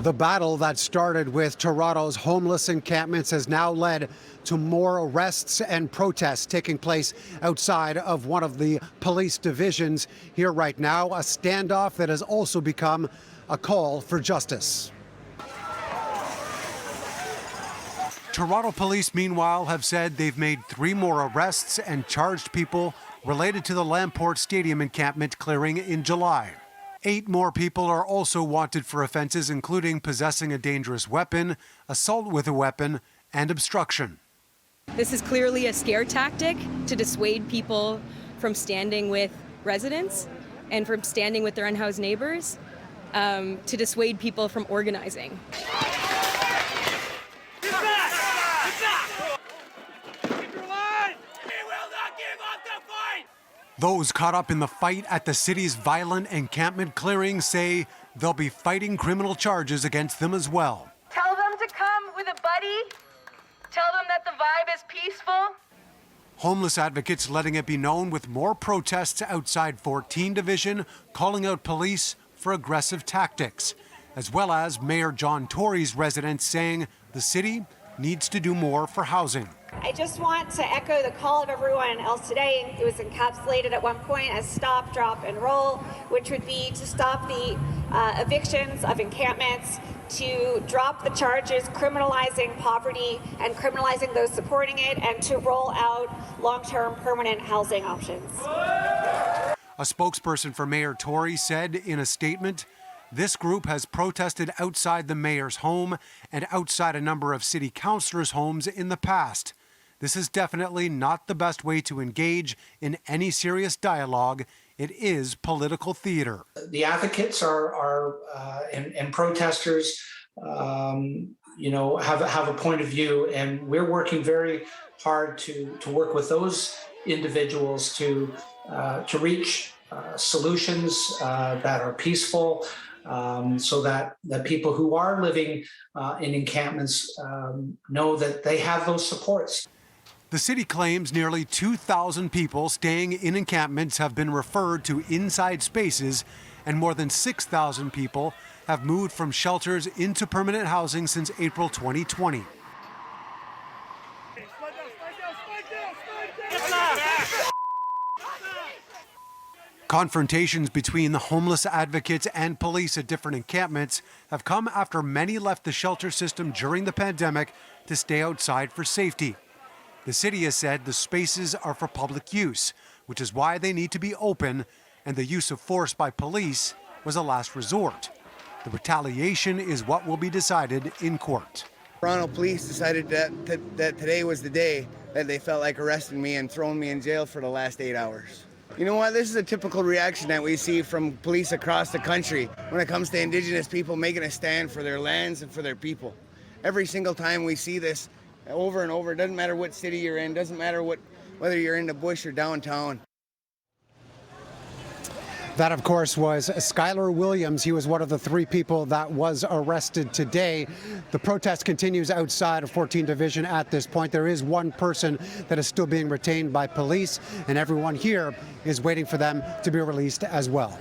The battle that started with Toronto's homeless encampments has now led to more arrests and protests taking place outside of one of the police divisions. Here right now, a standoff that has also become a call for justice. Toronto police, meanwhile, have said they've made 3 more arrests and charged people related to the Lamport Stadium encampment clearing in July. 8 more people are also wanted for offenses including possessing a dangerous weapon, assault with a weapon, and obstruction. This is clearly a scare tactic to dissuade people from standing with residents and from standing with their unhoused neighbors, to dissuade people from organizing. Those caught up in the fight at the city's violent encampment clearing say they'll be fighting criminal charges against them as well. Tell them to come with a buddy. Tell them that the vibe is peaceful. Homeless advocates letting it be known with more protests outside 14 Division calling out police for aggressive tactics, as well as Mayor John Tory's residents saying the city needs to do more for housing. I just want to echo the call of everyone else today. It was encapsulated at one point as stop, drop, and roll, which would be to stop the evictions of encampments, to drop the charges criminalizing poverty and criminalizing those supporting it, and to roll out long-term permanent housing options. A spokesperson for Mayor Tory said in a statement, this group has protested outside the mayor's home and outside a number of city councillors' homes in the past. This is definitely not the best way to engage in any serious dialogue. It is political theater. The advocates and protesters, have a point of view, and we're working very hard to work with those individuals to reach solutions that are peaceful, so that people who are living in encampments know that they have those supports. The city claims nearly 2,000 people staying in encampments have been referred to inside spaces, and more than 6,000 people have moved from shelters into permanent housing since April 2020. Confrontations between the homeless advocates and police at different encampments have come after many left the shelter system during the pandemic to stay outside for safety. The city has said the spaces are for public use, which is why they need to be open, and the use of force by police was a last resort. The retaliation is what will be decided in court. Toronto police decided that today was the day that they felt like arresting me and throwing me in jail for the last 8 hours. You know what? This is a typical reaction that we see from police across the country when it comes to Indigenous people making a stand for their lands and for their people. Every single time we see this over and over, it doesn't matter what city you're in, doesn't matter whether you're in the bush or downtown. That, of course, was Skylar Williams. He was one of the 3 people that was arrested today. The protest continues outside of 14 Division at this point. There is one person that is still being retained by police, and everyone here is waiting for them to be released as well.